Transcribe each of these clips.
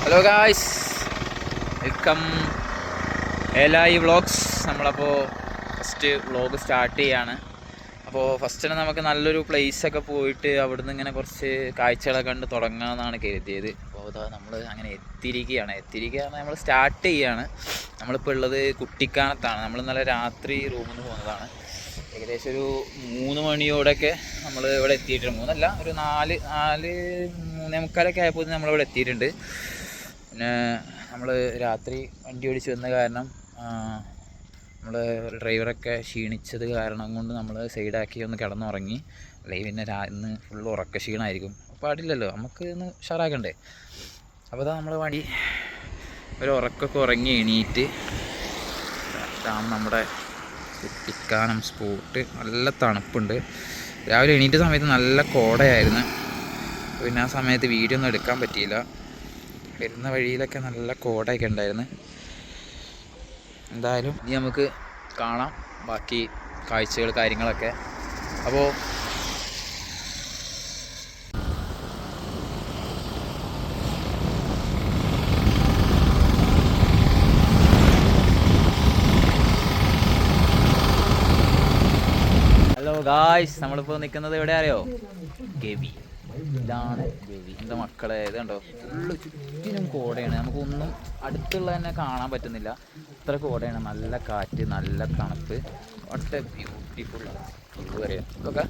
Hello guys, welcome LI vlogs. നമ്മളപ്പോൾ first vlog start ചെയ്യാണ്. അപ്പോൾ ഫസ്റ്റ് തന്നെ നമുക്ക് നല്ലൊരു പ്ലേസൊക്കെ പോയിട്ട് അവിടുന്ന് ഇങ്ങനെ കുറച്ച് കാഴ്ചകളൊക്കെ കണ്ട് തുടങ്ങാമെന്നാണ് കരുതിയത്. അപ്പോൾ അതാ നമ്മൾ അങ്ങനെ എത്തിയിരിക്കുകയാണ്. നമ്മൾ സ്റ്റാർട്ട് ചെയ്യുകയാണ്. നമ്മളിപ്പോൾ ഉള്ളത് കുട്ടിക്കാനത്താണ്. നമ്മൾ ഇന്നലെ രാത്രി റൂമിൽ നിന്ന് പോകുന്നതാണ്. ഏകദേശം ഒരു 3 മണിയോടൊക്കെ നമ്മൾ ഇവിടെ എത്തിയിട്ടുണ്ട്. 3 അല്ല, ഒരു 4-4:45 ആയപ്പോൾ നമ്മളിവിടെ എത്തിയിട്ടുണ്ട്. പിന്നെ നമ്മൾ രാത്രി വണ്ടി ഓടിച്ച് വന്ന കാരണം നമ്മൾ ഡ്രൈവറൊക്കെ ക്ഷീണിച്ചത് കാരണം കൊണ്ട് നമ്മൾ സൈഡാക്കി ഒന്ന് കിടന്നുറങ്ങി. അല്ലെങ്കിൽ പിന്നെ ഇന്ന് ഫുള്ള് ഉറക്ക ക്ഷീണമായിരിക്കും. പാടില്ലല്ലോ, നമുക്ക് ഇന്ന് ഉഷാറാക്കണ്ടേ. അപ്പോൾ അതാ നമ്മൾ വണ്ടി ഒരു ഉറക്കമൊക്കെ ഉറങ്ങി എണീറ്റ് നമ്മുടെ കുട്ടിക്കാനം സ്പോട്ട്. നല്ല തണുപ്പുണ്ട്. രാവിലെ എണീറ്റ സമയത്ത് നല്ല കോടയായിരുന്നു. പിന്നെ ആ സമയത്ത് വീഡിയോ ഒന്നും എടുക്കാൻ പറ്റിയില്ല. വരുന്ന വഴിയിലൊക്കെ നല്ല കോടയൊക്കെ ഉണ്ടായിരുന്നു. എന്തായാലും ഇനി നമുക്ക് കാണാം ബാക്കി കാഴ്ചകൾ കാര്യങ്ങളൊക്കെ. അപ്പോൾ ഹലോ ഗായ്സ്, നമ്മളിപ്പോൾ നിൽക്കുന്നത് എവിടെ അറിയോ? ഗവി. ഇതാണ് ഗവി. എൻ്റെ മക്കളെ, ഇത് കണ്ടോ, ഫുള്ള് ചുറ്റിനും കോടയാണ്. നമുക്കൊന്നും അടുത്തുള്ള തന്നെ കാണാൻ പറ്റുന്നില്ല. ഇത്ര കോടയാണ്. നല്ല കാറ്റ്, നല്ല തണുപ്പ്. വാട്ട് എ ബ്യൂട്ടിഫുൾ വ്യൂ പറയാം ഇതൊക്കെ.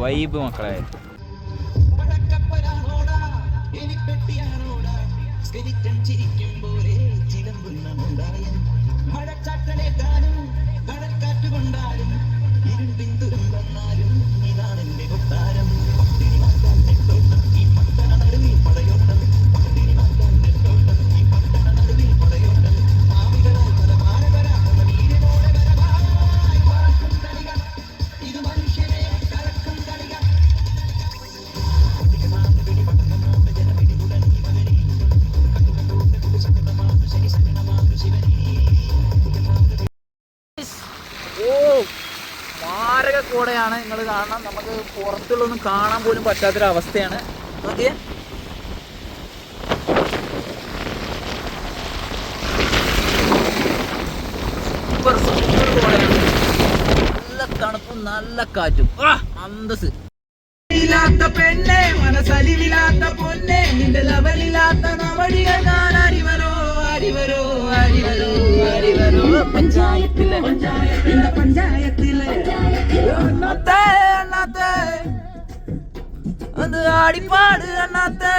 വൈബ് മക്കളെ. മാരക കൂടെയാണ് നിങ്ങൾ കാണണം. നമുക്ക് പുറത്തുള്ളൊന്നും കാണാൻ പോലും പറ്റാത്തൊരവസ്ഥയാണ്. ഓക്കെ, സൂപ്പർ കൂടെയാണ്. നല്ല തണുപ്പും നല്ല കാറ്റും. അന്തസ്. പെണ്ണെ മനസ്സലിവില്ലാത്ത പൊന്നെ, നിന്റെ ലവലില്ലാത്ത നവടികൾ ഞാൻ അരിവരോ പഞ്ചായത്തിലെ അണ്ണാത്തെ അത് ആടിപ്പാട് അണ്ണാത്തെ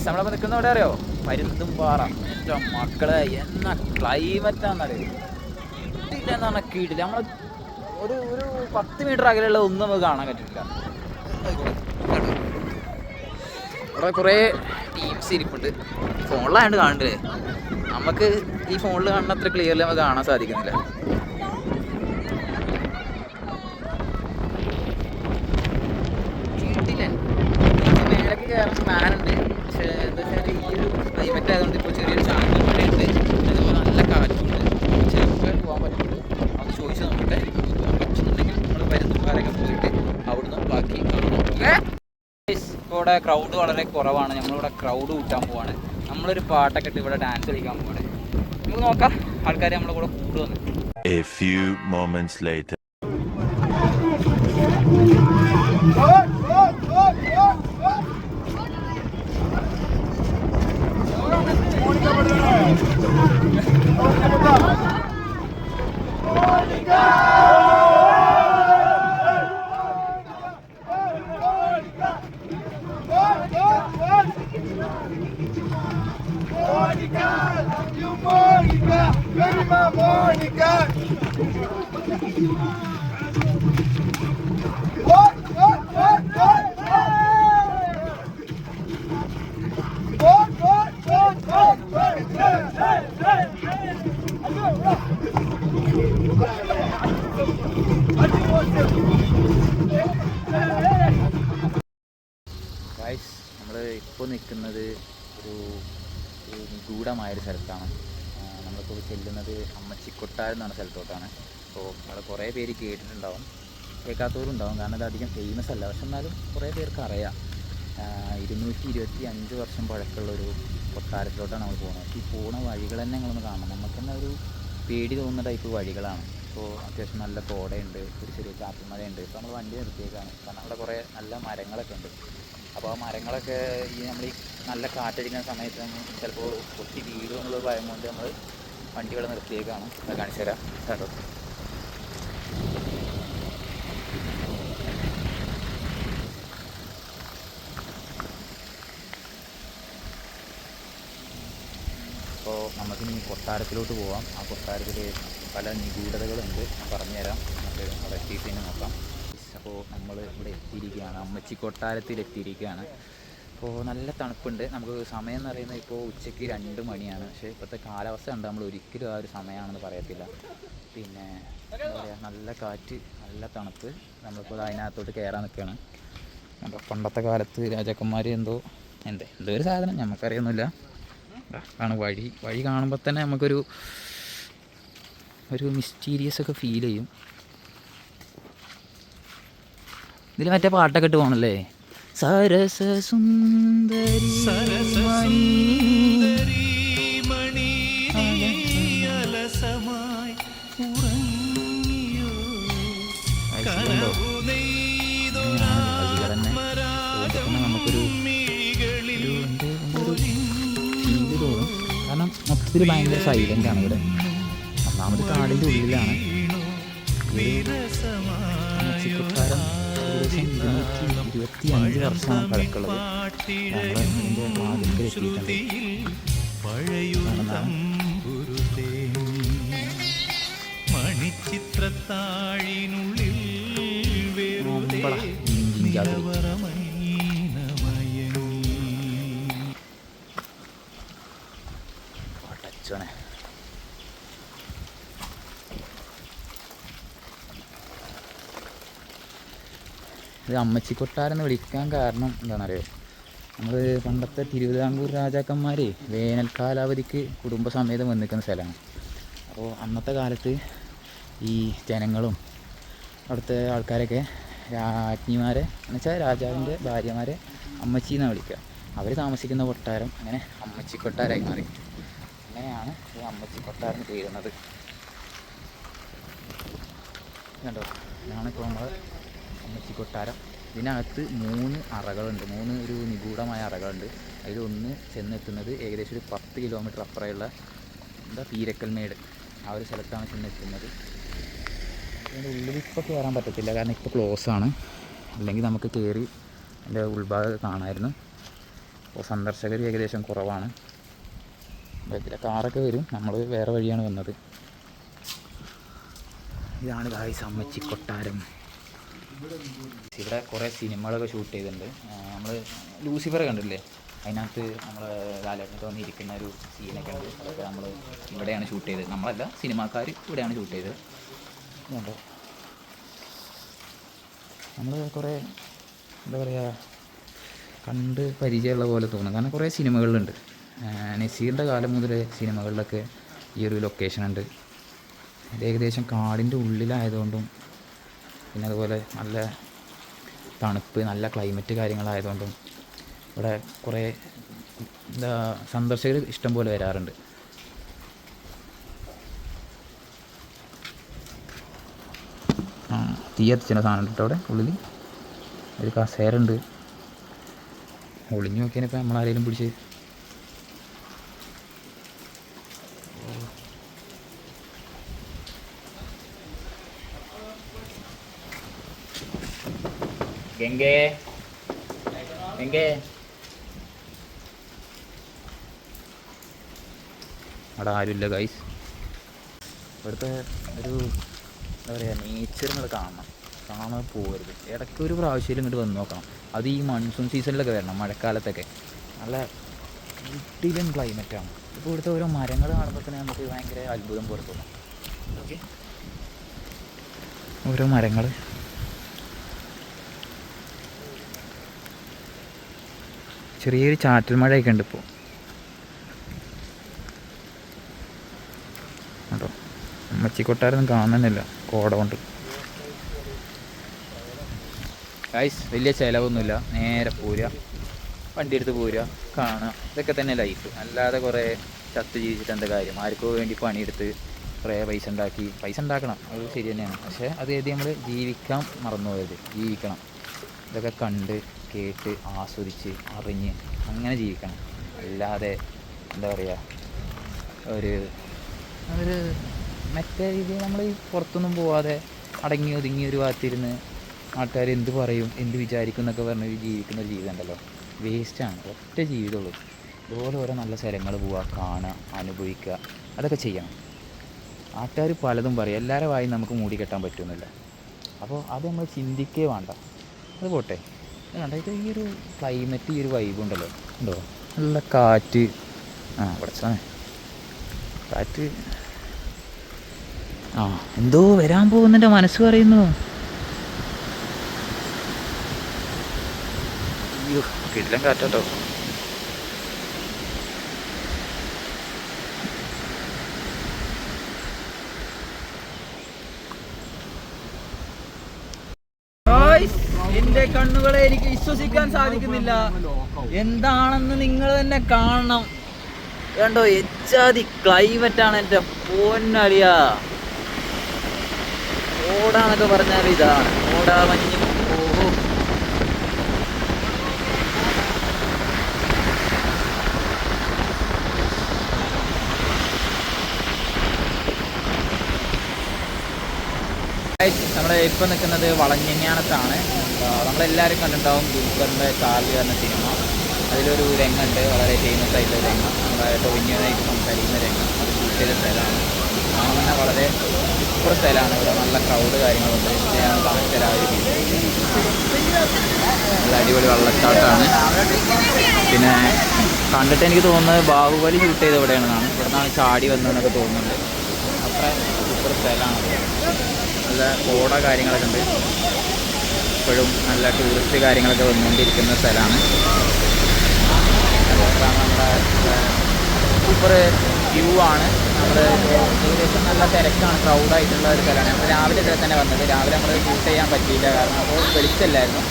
നമ്മളപ്പോൾ നിൽക്കുന്ന എവിടെ അറിയോ? പരുന്തുംപാറ. മക്കളെ, എന്നാ ക്ലൈമറ്റാന്നറിയോ? ഇല്ലെന്ന് പറഞ്ഞാൽ കീട്ടില്ല. നമ്മൾ ഒരു 10 മീറ്റർ അകലെയുള്ള ഒന്നും നമുക്ക് കാണാൻ പറ്റില്ല. അവിടെ കുറേ ടീംസ് ഇരിപ്പുണ്ട്. ഫോണിലായതുകൊണ്ട് കാണണ്ടേ, നമുക്ക് ഈ ഫോണിൽ കാണുന്ന അത്ര ക്ലിയർലി നമുക്ക് കാണാൻ സാധിക്കുന്നില്ല. മലയൊക്കെ കയറാൻ പ്ലാനുണ്ട്. പക്ഷേ എന്താ വെച്ചാൽ ഈ ഒരു ക്ലൈമറ്റ് ആയതുകൊണ്ട് ഇപ്പോൾ ചെറിയൊരു ചാമ്പൽ മഴയുണ്ട്, അതുപോലെ നല്ല കാറ്റുണ്ട്. ചിലപ്പോൾ പോകാൻ പറ്റുള്ളൂ. അത് ചോദിച്ചു നോക്കട്ടെ. പറ്റുന്നുണ്ടെങ്കിൽ നമ്മൾ പരുന്തുംപാറയൊക്കെ പോയിട്ട് അവിടുന്ന് ബാക്കി കാണാം. ഇപ്പോൾ ഇവിടെ ക്രൗഡ് വളരെ കുറവാണ്. നമ്മളിവിടെ ക്രൗഡ് കൂട്ടാൻ പോവാണ്. നമ്മളൊരു പാട്ടൊക്കെ ഇട്ട് ഇവിടെ ഡാൻസ് കളിക്കാൻ പോവാണ്. നമുക്ക് നോക്കാം ആൾക്കാർ നമ്മളെ കൂടെ കൂടുവന്ന്. A few moments later. Guys, നമ്മൾ ഇപ്പോൾ നിൽക്കുന്നത് ഒരു നിഗൂഢമായൊരു സ്ഥലത്താണ്. നമ്മളിപ്പോൾ ചെല്ലുന്നത് അമ്മച്ചിക്കൊട്ടാരം എന്നാണ് സ്ഥലത്തോട്ടാണ്. അപ്പോൾ നമ്മൾ കുറേ പേര് കേട്ടിട്ടുണ്ടാവും, കേൾക്കാത്തവരും ഉണ്ടാവും. കാരണം അത് അധികം ഫേമസ് അല്ല, പക്ഷെ എന്നാലും കുറേ പേർക്ക് അറിയാം. 225 വർഷം പഴക്കമുള്ളൊരു കൊട്ടാരത്തിലോട്ടാണ് നമ്മൾ പോകുന്നത്. ഈ പോകുന്ന വഴികൾ തന്നെ നിങ്ങളൊന്ന് കാണണം. നമുക്ക് തന്നെ ഒരു പേടി തോന്നുന്ന ടൈപ്പ് വഴികളാണ്. അപ്പോൾ അത്യാവശ്യം നല്ല കോടയുണ്ട്, ഒരു ചെറിയ ചാറ്റൽമഴയുണ്ട്. ഇപ്പോൾ നമ്മൾ വണ്ടി നിർത്തിയേക്കാണ്, കാരണം അവിടെ കുറേ നല്ല മരങ്ങളൊക്കെ ഉണ്ട്. അപ്പോൾ ആ മരങ്ങളൊക്കെ നമ്മൾ ഈ നല്ല കാറ്റടിക്കുന്ന സമയത്ത് ചിലപ്പോൾ പൊട്ടി വീഴും എന്നുള്ള ഭയം കൊണ്ട് നമ്മൾ വണ്ടികൾ നിർത്തിയേക്കാണ്. അത് കാണിച്ചു തരാം കേട്ടോ. അപ്പോൾ നമുക്കിനി കൊട്ടാരത്തിലോട്ട് പോവാം. ആ കൊട്ടാരത്തിൽ പല നിഗൂഢതകളുണ്ട്, ഞാൻ പറഞ്ഞുതരാം. നമുക്ക് അവിടെ എത്തിയിട്ട് തന്നെ നോക്കാം. അപ്പോൾ നമ്മൾ ഇവിടെ എത്തിയിരിക്കുകയാണ്, അമ്മച്ചി കൊട്ടാരത്തിൽ എത്തിയിരിക്കുകയാണ്. അപ്പോൾ നല്ല തണുപ്പുണ്ട്. നമുക്ക് സമയം എന്ന് പറയുന്നത് ഇപ്പോൾ ഉച്ചയ്ക്ക് 2 മണിയാണ്. പക്ഷേ ഇപ്പോഴത്തെ കാലാവസ്ഥ ഉണ്ട്, നമ്മൾ ഒരിക്കലും ആ ഒരു സമയമാണെന്ന് പറയത്തില്ല. പിന്നെ എന്താ പറയുക, നല്ല കാറ്റ്, നല്ല തണുപ്പ്. നമ്മളിപ്പോൾ അതിനകത്തോട്ട് കയറാൻ നിൽക്കുകയാണ്. അപ്പോൾ പണ്ടത്തെ കാലത്ത് രാജാക്കന്മാർ എന്തോ ഒരു സാധനം നമുക്കറിയൊന്നുമില്ല. ആണ് വഴി കാണുമ്പോൾ തന്നെ നമുക്കൊരു മിസ്റ്റീരിയസ് ഒക്കെ ഫീൽ ചെയ്യും. ഇതിൽ മറ്റേ പാട്ടൊക്കെ ഇട്ട് പോകണല്ലേ, സരസ സുന്ദരി മണി അലസമായി നമുക്കൊരു ഫീല് തോന്നും. കാരണം മൊത്തത്തിൽ ഭയങ്കര സൈലൻ്റ് ആണ് ഇവിടെ. ഒന്നാമത് കാടിൻ്റെ ഉള്ളിലാണ്. കൊട്ടാരം ഏകദേശം 225 വർഷമാണ് പഴക്കമുള്ളത്. ഞങ്ങൾ ഇതിൻ്റെ വാതിൽക്കൽ എത്തിയിട്ടുണ്ട്. പടച്ചോനെ, ഇത് അമ്മച്ചിക്കൊട്ടാരം എന്ന് വിളിക്കാൻ കാരണം എന്താണെന്നറിയോ? നമ്മൾ പണ്ടത്തെ തിരുവിതാംകൂർ രാജാക്കന്മാർ വേനൽക്കാലാവധിക്ക് കുടുംബസമേതം വന്ന് നിൽക്കുന്ന സ്ഥലമാണ്. അപ്പോൾ അന്നത്തെ കാലത്ത് ഈ ജനങ്ങളും അവിടുത്തെ ആൾക്കാരൊക്കെ രാജ്ഞിമാരെ എന്നുവെച്ചാൽ രാജാവിൻ്റെ ഭാര്യമാരെ അമ്മച്ചി എന്നാണ് വിളിക്കുക. അവർ താമസിക്കുന്ന കൊട്ടാരം അങ്ങനെ അമ്മച്ചിക്കൊട്ടാരമായി മാറി. അങ്ങനെയാണ് ഈ അമ്മച്ചിക്കൊട്ടാരം തീരുന്നത്. കണ്ടോ, ഇതാണിപ്പോൾ നമ്മൾ അമ്മച്ചിക്കൊട്ടാരം. ഇതിനകത്ത് 3 അറകളുണ്ട്, 3 ഒരു നിഗൂഢമായ അറകളുണ്ട്. അതിലൊന്ന് ചെന്നെത്തുന്നത് ഏകദേശം ഒരു 10 കിലോമീറ്റർ അപ്പുറമുള്ള പീരക്കൽമേട്, ആ ഒരു സ്ഥലത്താണ് ചെന്നെത്തുന്നത്. അതിൻ്റെ ഉള്ളിൽ ഇപ്പോൾ കയറാൻ പറ്റത്തില്ല, കാരണം ഇപ്പോൾ ക്ലോസ് ആണ്. അല്ലെങ്കിൽ നമുക്ക് കയറി അതിൻ്റെ ഉൾഭാഗം കാണാമായിരുന്നു. അപ്പോൾ സന്ദർശകർ ഏകദേശം കുറവാണ്. ഇതിലെ കാറൊക്കെ വരും, നമ്മൾ വേറെ വഴിയാണ് വന്നത്. ഇതാണ് ഗായ്സ് അമ്മച്ചിക്കൊട്ടാരം. ഇവിടെ കുറേ സിനിമകളൊക്കെ ഷൂട്ട് ചെയ്തിട്ടുണ്ട്. നമ്മൾ ലൂസിഫർ കണ്ടില്ലേ, അതിനകത്ത് നമ്മൾ ലാലേട്ടനൊക്കെ വന്നിരിക്കുന്ന ഒരു സീനൊക്കെ ഉണ്ട്. അതൊക്കെ നമ്മൾ ഇവിടെയാണ് ഷൂട്ട് ചെയ്തത്. നമ്മളല്ല, സിനിമാക്കാർ ഇവിടെയാണ് ഷൂട്ട് ചെയ്തത്. അതുകൊണ്ട് നമ്മൾ കുറേ എന്താ പറയുക, കണ്ട് പരിചയമുള്ള പോലെ തോന്നും. കാരണം കുറേ സിനിമകളിലുണ്ട്. നസീറിൻ്റെ കാലം മുതൽ സിനിമകളിലൊക്കെ ഈ ഒരു ലൊക്കേഷൻ ഉണ്ട്. ഇത് ഏകദേശം കാടിൻ്റെ ഉള്ളിലായതുകൊണ്ടും പിന്നെ അതുപോലെ നല്ല തണുപ്പ്, നല്ല ക്ലൈമറ്റ് കാര്യങ്ങളായതുകൊണ്ടും ഇവിടെ കുറേ സന്ദർശകർ ഇഷ്ടം പോലെ വരാറുണ്ട്. തീ കത്തിച്ചിൻ്റെ സാധനം ഉണ്ട് അവിടെ ഉള്ളിൽ. ഒരു കസേരയുണ്ട്. ഒളിഞ്ഞു നോക്കിയാൽ നമ്മളാരെങ്കിലും പിടിച്ച് ഗംഗേ അവിടെ ആരുമില്ല ഗൈസ്. ഇവിടുത്തെ ഒരു എന്താ പറയുക, നേച്ചർ നിങ്ങൾ കാണാൻ പോകരുത്. ഇടയ്ക്ക് ഒരു പ്രാവശ്യം ഇങ്ങോട്ട് വന്ന് നോക്കണം. അത് ഈ മൺസൂൺ സീസണിലൊക്കെ വരണം, മഴക്കാലത്തൊക്കെ. നല്ല കിടിലൻ ക്ലൈമറ്റാണ്. ഇപ്പോൾ ഇവിടുത്തെ ഓരോ മരങ്ങൾ കാണുമ്പോൾ തന്നെ നമുക്ക് ഭയങ്കര അത്ഭുതം പോലെ തോന്നും. ഓക്കെ, ഓരോ മരങ്ങൾ ചെറിയൊരു ചാറ്റൽ മഴയൊക്കെ ഉണ്ട് ഇപ്പോൾ കേട്ടോ. അമ്മച്ചിക്കൊട്ടാരൊന്നും കാണുന്നില്ല കോട കൊണ്ട്. ഗൈസ് വലിയ ചിലവൊന്നുമില്ല. നേരെ പോരുക, വണ്ടി എടുത്ത് പോരുക, കാണുക. ഇതൊക്കെ തന്നെ ലൈഫ്. അല്ലാതെ കുറേ ചത്ത് ജീവിച്ചിട്ട് എന്താ കാര്യം? ആർക്കോ വേണ്ടി പണിയെടുത്ത് കുറേ പൈസ ഉണ്ടാക്കണം, അത് ശരി തന്നെയാണ്. പക്ഷേ അത് എഴുതി നമ്മൾ ജീവിക്കാൻ മറന്നു പോയത്. ജീവിക്കണം, ഇതൊക്കെ കണ്ട് കേട്ട് ആസ്വദിച്ച് അറിഞ്ഞ് അങ്ങനെ ജീവിക്കണം. അല്ലാതെ എന്താ പറയുക, ഒരു മറ്റേ രീതിയിൽ നമ്മൾ ഈ പുറത്തൊന്നും പോവാതെ അടങ്ങി ഒതുങ്ങി ഒരു ഭാഗത്തിരുന്ന് ആൾക്കാർ എന്ത് പറയും എന്ത് വിചാരിക്കും എന്നൊക്കെ പറഞ്ഞ് ജീവിക്കുന്ന ഒരു ജീവിതം ഉണ്ടല്ലോ, വേസ്റ്റാണ്. ഒറ്റ ജീവിതമുള്ളൂ. ഇതുപോലെ ഓരോ നല്ല സ്ഥലങ്ങൾ പോവുക, കാണുക, അനുഭവിക്കുക, അതൊക്കെ ചെയ്യണം. ആൾക്കാർ പലതും പറയും, എല്ലാവരുടെ വായും നമുക്ക് മൂടിക്കെട്ടാൻ പറ്റുന്നില്ല. അപ്പോൾ അത് നമ്മൾ ചിന്തിക്കേ വേണ്ട. അത് പോട്ടെ. വേണ്ട, ഇത് ഈ ഒരു ക്ലൈമറ്റ്, ഈ ഒരു വൈബ് ഉണ്ടല്ലോ, ഉണ്ടോ? നല്ല കാറ്റ്. കുറച്ചാണ് കാറ്റ്. എന്തോ വരാൻ പോകുന്നതിൻ്റെ മനസ്സ് പറയുന്നു. അയ്യോ, കിടിലൻ കാറ്റാട്ടോ. എന്റെ കണ്ണുകളെ എനിക്ക് വിശ്വസിക്കാൻ സാധിക്കുന്നില്ല. എന്താണെന്ന് നിങ്ങൾ തന്നെ കാണണം. കണ്ടോ, എച്ചാതി ക്ലൈമറ്റാണ് എൻ്റെ പൊന്നളിയാ. ഓടാന്നൊക്കെ പറഞ്ഞാൽ ഇതാണ് ഓടാ മഞ്ഞ്. ഓഹോ, നമ്മൾ ഇപ്പം നിൽക്കുന്നത് വളഞ്ഞെങ്ങാനത്താണ്. നമ്മളെല്ലാവരും കണ്ടിട്ടുണ്ടാവും ദുൽഖറിൻ്റെ ചാർലി എന്ന സിനിമ. അതിലൊരു രംഗമുണ്ട്, വളരെ ഫേമസ് ആയിട്ടുള്ള രംഗം. നമ്മുടെ ടൊവിനോയായിട്ട് സംസാരിക്കുന്ന രംഗം. അത് ഷൂട്ട് ചെയ്ത സ്ഥലമാണ്. കാണുന്ന വളരെ സൂപ്പർ സ്ഥലമാണ്. ഇവിടെ നല്ല ക്രൗഡ് കാര്യങ്ങളുണ്ട്. ഞാൻ കാണിച്ച നല്ല അടിപൊളി വെള്ളച്ചാട്ടമാണ്. പിന്നെ കണ്ടിട്ട് എനിക്ക് തോന്നുന്നത് ബാഹുബലി ഷൂട്ട് ചെയ്ത് ഇവിടെയാണെന്നാണ്. ഇവിടെ നിന്നാണ് ചാടി വന്നതെന്നൊക്കെ തോന്നുന്നുണ്ട്. അത്ര സൂപ്പർ സ്ഥലമാണ്. നല്ല കോട കാര്യങ്ങളൊക്കെ ഉണ്ട്. ഇപ്പോഴും നല്ല ടൂറിസ്റ്റ് കാര്യങ്ങളൊക്കെ വന്നുകൊണ്ടിരിക്കുന്ന സ്ഥലമാണ്. നമ്മുടെ സൂപ്പർ വ്യൂ ആണ്. നമ്മൾ ഏകദേശം നല്ല തിരക്കാണ്, ക്രൗഡായിട്ടുള്ള ഒരു സ്ഥലമാണ്. നമ്മൾ രാവിലെ ഇതിൽ തന്നെ വന്നത്. രാവിലെ നമ്മൾ ഷൂട്ട് ചെയ്യാൻ പറ്റിയില്ല, കാരണം അപ്പോൾ വെളിച്ചല്ലായിരുന്നു.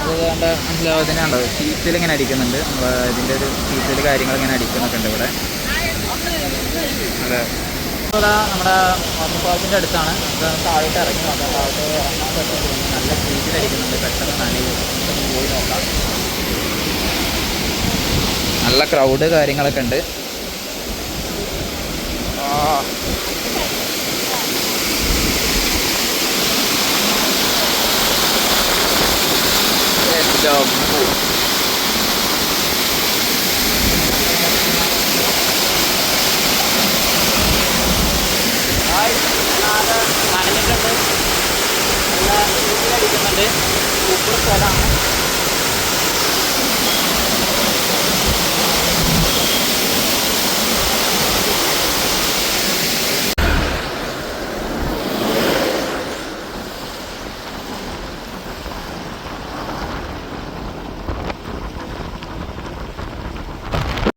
അതുകൊണ്ട് മനസ്സിലാവുന്നതിനുണ്ടോ ഷീറ്റിലിങ്ങനെ അടിക്കുന്നുണ്ട്. നമ്മൾ ഇതിൻ്റെ ഒരു ഷീറ്റിൽ കാര്യങ്ങളിങ്ങനെ അടിക്കുന്നൊക്കെ ഉണ്ട് ഇവിടെ. അതെ, നമ്മുടെ വാട്ടർഫാൾസിൻ്റെ അടുത്താണ്. നമുക്ക് താഴോട്ട് ഇറങ്ങി നോക്കാം. താഴോട്ട് ഇറങ്ങാൻ പറ്റും. നല്ല ഷീറ്റിലടിക്കുന്നുണ്ട്. പെട്ടെന്ന് നനയും. പോയി നോക്കാം. നല്ല ക്രൗഡ് കാര്യങ്ങളൊക്കെ ഉണ്ട്. നനഞ്ഞിട്ടുണ്ട്. നല്ല ഷീറ്റിലടിക്കുന്നുണ്ട്. സൂപ്പർ സ്ഥലമാണ്.